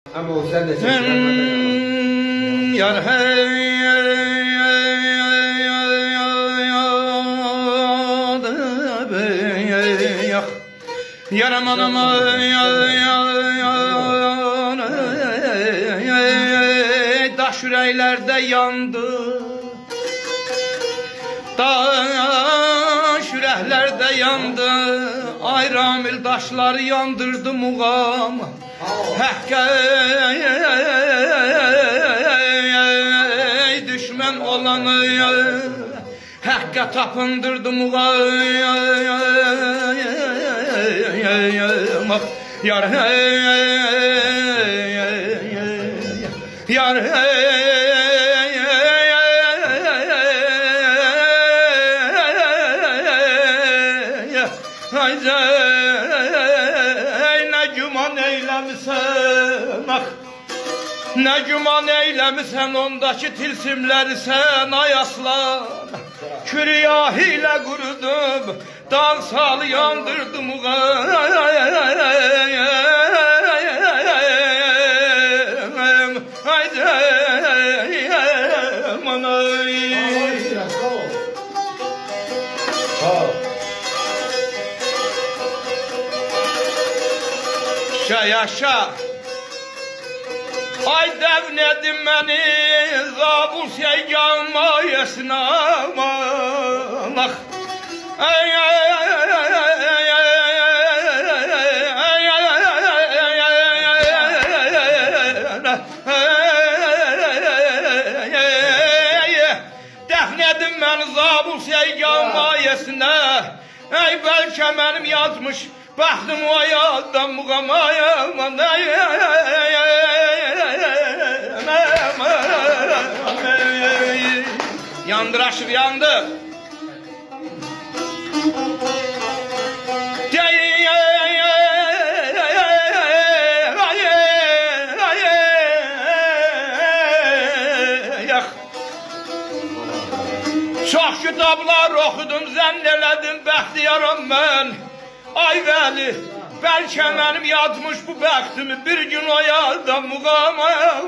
Ama o sen de Yar hey yar aman aman taş yüreklerde yandı, taş yüreklerde yandı, ay ramil taşları yandırdı muğam. Ey düşman olanı Hakka tapındırdı muğam. Yar yar ne güman eylemişsen, ah, ne güman eylemişsen ondaki tilsimleri sen ay aslan. Küriyah ile kurudum, dağ sal yandırdım yaşa ay devnedim beni zabul seyyama yesnamak. Defnedim ben zabul seyyama yesna. Ey belki benim yazmış baktım o yoldan muğamaya. Yandıraşır yandı. Çok kitaplar okudum, zanneledim bəxtiyaram ben. Ay veli, belki benim yazmış bu bəxtimi bir gün o yoldan muğamaya.